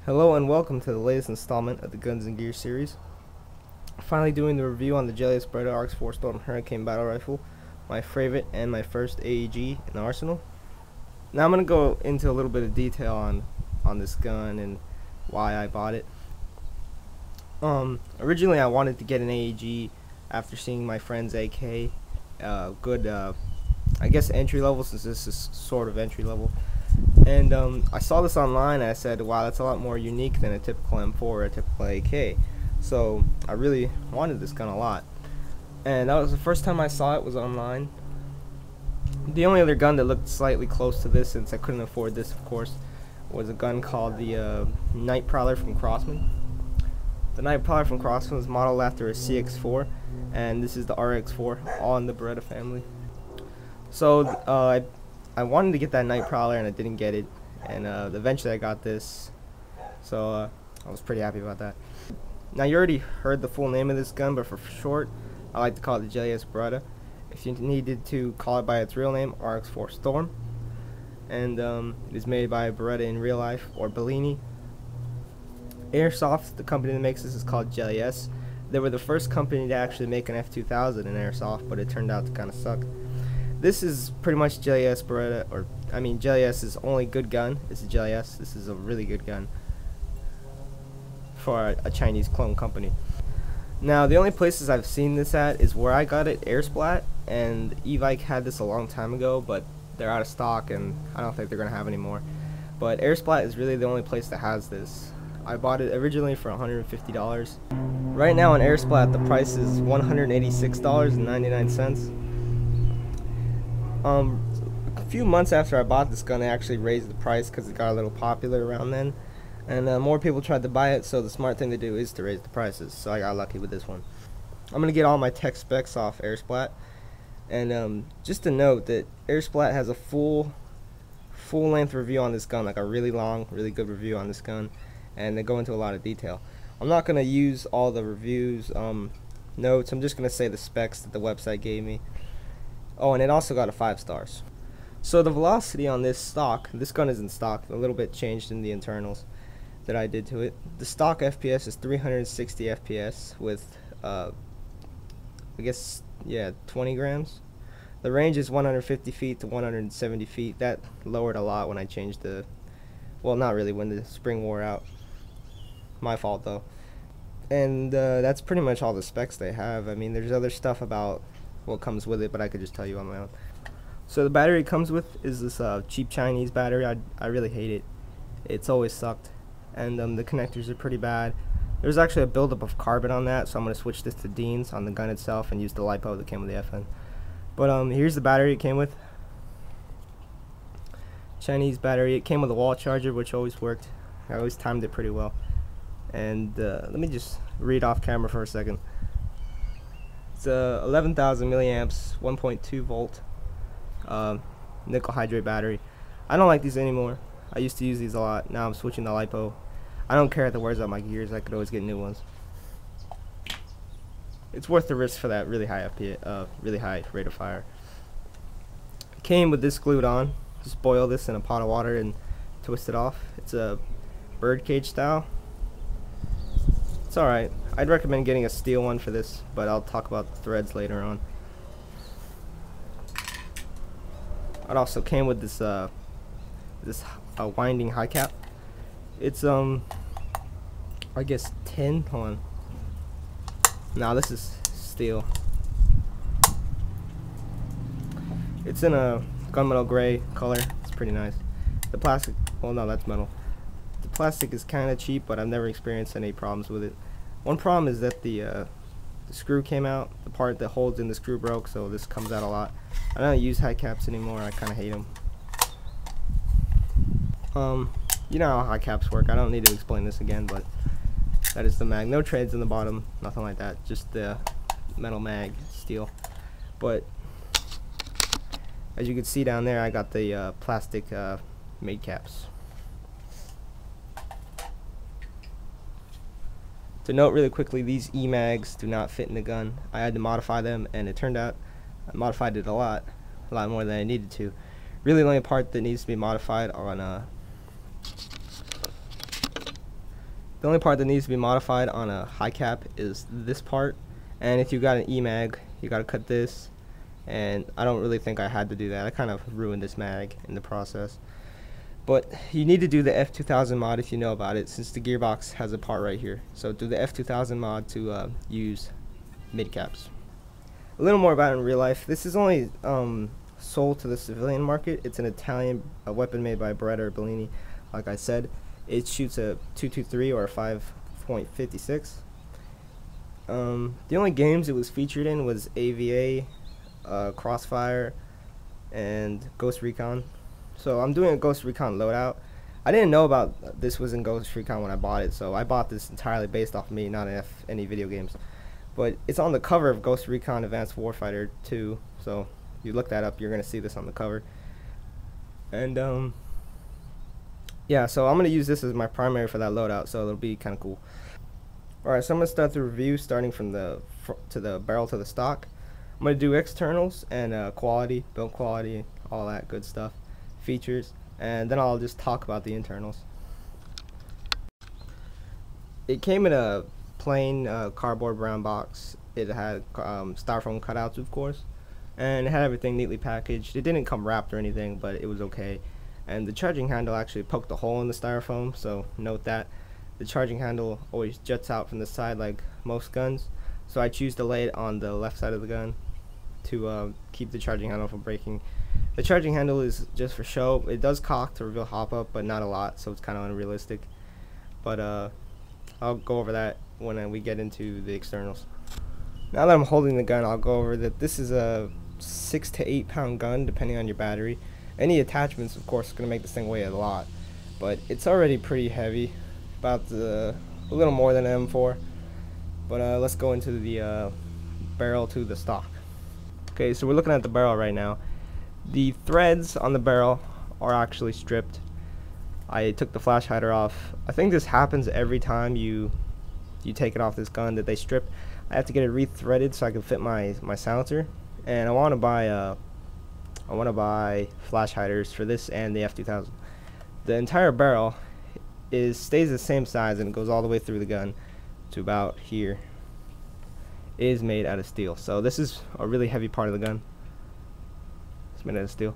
Hello and welcome to the latest installment of the Guns and Gear series. Finally doing the review on the JLS Beretta RX-4 Storm Hurricane Battle Rifle, my favorite and my first AEG in the arsenal. Now I'm going to go into a little bit of detail on this gun and why I bought it. Originally I wanted to get an AEG after seeing my friend's AK, good, I guess entry level, since this is sort of entry level. And I saw this online and I said, wow, that's a lot more unique than a typical M4 or a typical AK. So I really wanted this gun a lot. And that was the first time I saw it was online. The only other gun that looked slightly close to this, since I couldn't afford this of course, was a gun called the Night Prowler from Crosman. The Night Prowler from Crosman is modeled after a CX-4, and this is the RX-4, all in the Beretta family. So I wanted to get that Night Prowler and I didn't get it, and eventually I got this, so I was pretty happy about that. Now you already heard the full name of this gun, but for short I like to call it the JLS Beretta. If you needed to call it by its real name, RX-4 Storm. And it is made by Beretta in real life, or Bellini. Airsoft, the company that makes this, is called JLS. They were the first company to actually make an F2000 in Airsoft, but it turned out to kind of suck. This is pretty much JLS Beretta, or I mean JLS's only good gun. It's a JLS. This is a really good gun for a Chinese clone company. Now the only places I've seen this at is where I got it, Airsplat, and Evike had this a long time ago, but they're out of stock and I don't think they're gonna have any more. But Airsplat is really the only place that has this. I bought it originally for $150. Right now on Airsplat the price is $186.99. A few months after I bought this gun, they actually raised the price because it got a little popular around then, and more people tried to buy it, so the smart thing to do is to raise the prices, so I got lucky with this one. I'm going to get all my tech specs off Airsplat, and just to note that Airsplat has a full-length review on this gun, like a really long, really good review on this gun, and they go into a lot of detail. I'm not going to use all the reviews notes. I'm just going to say the specs that the website gave me. Oh, and it also got a 5 stars. So the velocity on this gun is in stock, a little bit changed in the internals that I did to it. The stock FPS is 360 FPS with, I guess, yeah, 20 grams. The range is 150 feet to 170 feet. That lowered a lot when I changed the, well, not really, when the spring wore out. My fault though. And that's pretty much all the specs they have. I mean, there's other stuff about what comes with it, but I could just tell you on my own. So the battery it comes with is this cheap Chinese battery. I really hate it. It's always sucked, and the connectors are pretty bad. There's actually a buildup of carbon on that, so I'm going to switch this to Dean's on the gun itself and use the LiPo that came with the FN. But here's the battery it came with. Chinese battery. It came with a wall charger, which always worked. I always timed it pretty well. And let me just read off camera for a second. It's 11,000 milliamps, 1.2 volt nickel hydrate battery. I don't like these anymore. I used to use these a lot. Now I'm switching to LiPo. I don't care if it wears out my gears. I could always get new ones. It's worth the risk for that really high really high rate of fire. It came with this glued on. Just boil this in a pot of water and twist it off. It's a birdcage style. It's alright. I'd recommend getting a steel one for this, but I'll talk about the threads later on. It also came with this winding high cap. It's I guess tin. Hold on. Now this is steel. It's in a gunmetal gray color. It's pretty nice. The plastic, well, no, that's metal. The plastic is kind of cheap, but I've never experienced any problems with it. One problem is that the screw came out. The part that holds in the screw broke, so this comes out a lot. I don't use high caps anymore. I kind of hate them. You know how high caps work. I don't need to explain this again, but that is the mag. No treads in the bottom, nothing like that. Just the metal mag, steel. But as you can see down there, I got the plastic made caps. To note really quickly, these E-mags do not fit in the gun. I had to modify them, and it turned out I modified it a lot more than I needed to. Really, the only part that needs to be modified on The only part that needs to be modified on a high cap is this part, and if you got an E-mag, you gotta cut this, and I don't really think I had to do that. I kind of ruined this mag in the process. But you need to do the F2000 mod if you know about it, since the gearbox has a part right here. So do the F2000 mod to use mid caps. A little more about it in real life. This is only sold to the civilian market. It's an Italian weapon made by Beretta or Bellini. Like I said, it shoots a 223 or a 5.56. The only games it was featured in was AVA, Crossfire, and Ghost Recon. So I'm doing a Ghost Recon loadout. I didn't know about this was in Ghost Recon when I bought it, so I bought this entirely based off of me, not any video games. But it's on the cover of Ghost Recon Advanced Warfighter 2, so if you look that up, you're going to see this on the cover. And yeah, so I'm going to use this as my primary for that loadout, so it'll be kind of cool. Alright, so I'm going to start the review starting from the barrel to the stock. I'm going to do externals and quality, build quality, all that good stuff, features, and then I'll just talk about the internals. It came in a plain cardboard brown box. It had styrofoam cutouts, of course, and it had everything neatly packaged. It didn't come wrapped or anything, but it was okay. And the charging handle actually poked a hole in the styrofoam, so note that. The charging handle always juts out from the side like most guns, so I choose to lay it on the left side of the gun to keep the charging handle from breaking. The charging handle is just for show. It does cock to reveal hop up, but not a lot, so it's kind of unrealistic. But I'll go over that when we get into the externals. Now that I'm holding the gun, I'll go over that this is a 6 to 8 pound gun depending on your battery. Any attachments, of course, is going to make this thing weigh a lot, but it's already pretty heavy, about a little more than an M4. But let's go into the barrel to the stock. Okay, so we're looking at the barrel right now. The threads on the barrel are actually stripped. I took the flash hider off. I think this happens every time you take it off this gun, that they strip. I have to get it re-threaded so I can fit my silencer, and I want to buy flash hiders for this and the F2000. The entire barrel stays the same size, and it goes all the way through the gun to about here. It is made out of steel, so this is a really heavy part of the gun. It's made out of steel.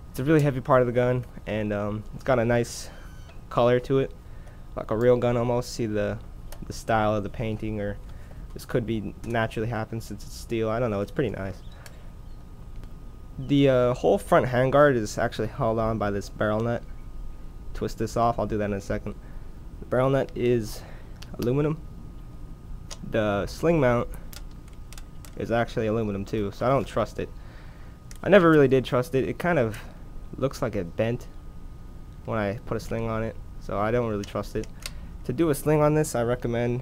It's a really heavy part of the gun, and it's got a nice color to it, like a real gun almost. See the style of the painting, or this could be naturally happen since it's steel. I don't know. It's pretty nice. The whole front handguard is actually held on by this barrel nut. Twist this off. I'll do that in a second. The barrel nut is aluminum. The sling mount is actually aluminum too, so I don't trust it. I never really did trust it. It kind of looks like it bent when I put a sling on it, so I don't really trust it. To do a sling on this, I recommend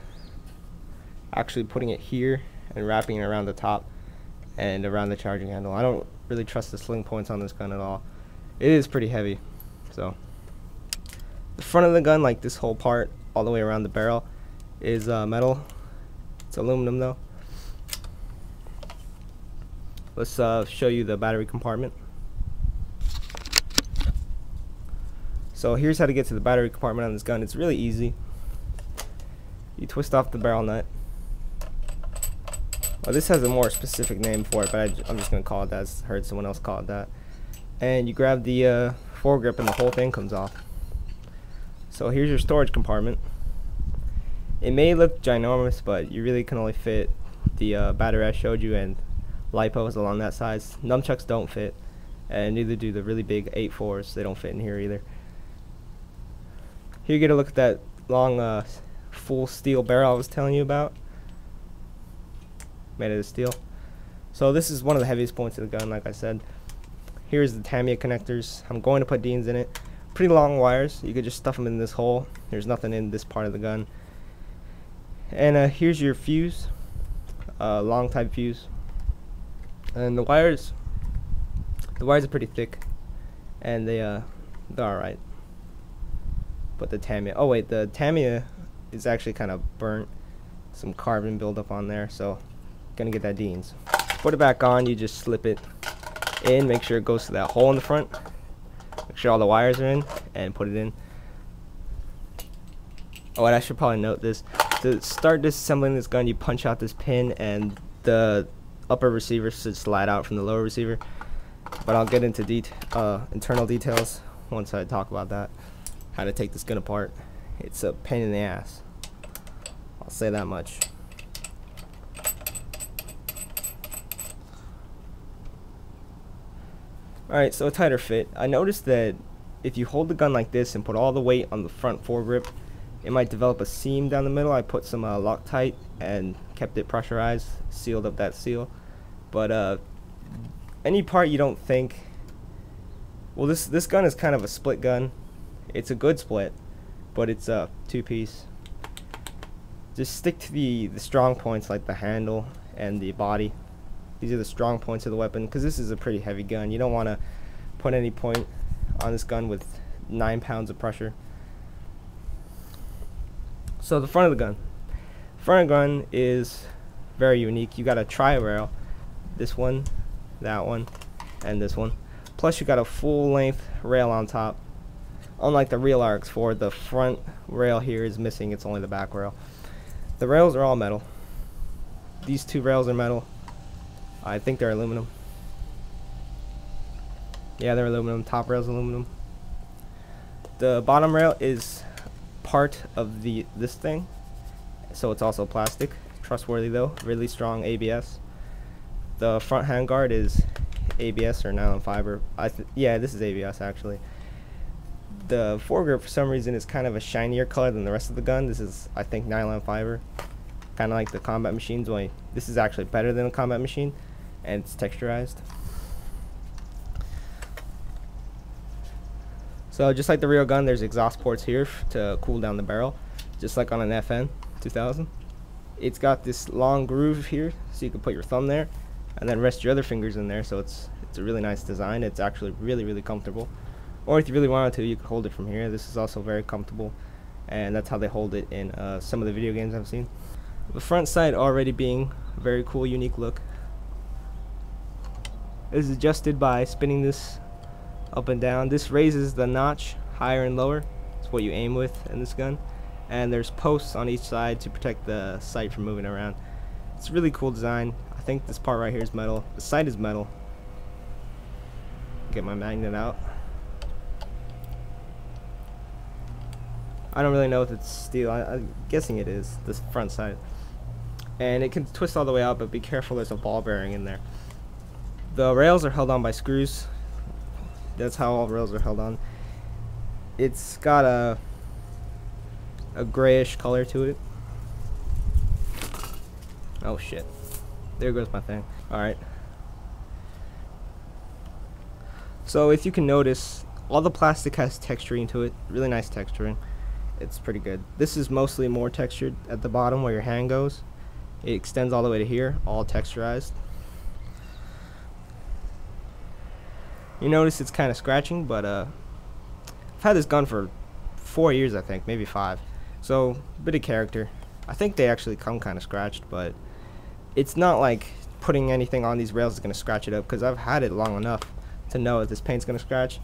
actually putting it here and wrapping it around the top and around the charging handle. I don't really trust the sling points on this gun at all. It is pretty heavy. So the front of the gun, like this whole part all the way around the barrel, is metal. It's aluminum though. Let's show you the battery compartment. So here's how to get to the battery compartment on this gun. It's really easy. You twist off the barrel nut. Well, this has a more specific name for it, but I'm just going to call it that. I heard someone else call it that. And you grab the foregrip and the whole thing comes off. So here's your storage compartment. It may look ginormous, but you really can only fit the battery I showed you and lipos along that size. Nunchucks don't fit, and neither do the really big 8.4s. They don't fit in here either. Here you get a look at that long full steel barrel I was telling you about. Made out of steel. So this is one of the heaviest points of the gun, like I said. Here's the Tamiya connectors. I'm going to put Deans in it. Pretty long wires. You could just stuff them in this hole. There's nothing in this part of the gun. And here's your fuse, long type fuse. And the wires are pretty thick, and they're alright. But the Tamiya, oh wait, the Tamiya is actually kind of burnt, some carbon buildup on there, so gonna get that Deans. Put it back on. You just slip it in, make sure it goes to that hole in the front, make sure all the wires are in, and put it in. Oh, and I should probably note this. To start disassembling this gun, you punch out this pin, and the upper receiver should slide out from the lower receiver. But I'll get into internal details once I talk about that. How to take this gun apart. It's a pain in the ass. I'll say that much. Alright, so a tighter fit. I noticed that if you hold the gun like this and put all the weight on the front foregrip, it might develop a seam down the middle. I put some Loctite and kept it pressurized, sealed up that seal. But any part you don't think, well, this gun is kind of a split gun. It's a good split, but it's a two-piece. Just stick to the strong points like the handle and the body. These are the strong points of the weapon, because this is a pretty heavy gun. You don't want to put any point on this gun with 9 pounds of pressure. So the front of the gun. Front of the gun is very unique. You got a tri-rail. This one, that one, and this one. Plus you got a full length rail on top. Unlike the real RX-4, the front rail here is missing. It's only the back rail. The rails are all metal. These two rails are metal. I think they're aluminum. Yeah, they're aluminum. Top rail's aluminum. The bottom rail is part of this thing, so it's also plastic. Trustworthy though. Really strong ABS. The front handguard is ABS or nylon fiber. Yeah, this is ABS actually. The foregrip for some reason is kind of a shinier color than the rest of the gun. This is, I think, nylon fiber. Kind of like the combat machines, only this is actually better than a combat machine, and it's texturized. So just like the real gun, there's exhaust ports here to cool down the barrel, just like on an FN 2000. It's got this long groove here, so you can put your thumb there, and then rest your other fingers in there. So it's a really nice design. It's actually really comfortable. Or if you really wanted to, you could hold it from here. This is also very comfortable, and that's how they hold it in some of the video games I've seen. The front sight already being a very cool, unique look. It is adjusted by spinning this up and down. This raises the notch higher and lower. It's what you aim with in this gun. And there's posts on each side to protect the sight from moving around. It's a really cool design. I think this part right here is metal. The sight is metal. Get my magnet out. I don't really know if it's steel. I'm guessing it is, this front side. And it can twist all the way out, but be careful, there's a ball bearing in there. The rails are held on by screws. That's how all rails are held on. It's got a grayish color to it. Oh shit. There goes my thing. Alright. So if you can notice, all the plastic has texturing to it. Really nice texturing. It's pretty good. This is mostly more textured at the bottom where your hand goes. It extends all the way to here, all texturized. You notice it's kind of scratching, but I've had this gun for 4 years, I think, maybe 5. So, a bit of character. I think they actually come kind of scratched, but it's not like putting anything on these rails is going to scratch it up, because I've had it long enough to know that this paint's going to scratch,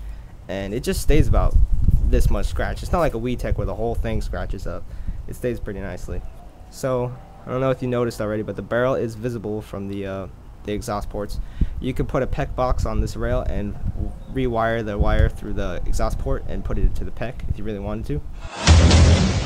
and it just stays about this much scratch. It's not like a WeTech where the whole thing scratches up. It stays pretty nicely. So, I don't know if you noticed already, but the barrel is visible from the exhaust ports. You can put a PEC box on this rail and rewire the wire through the exhaust port and put it into the PEC if you really wanted to.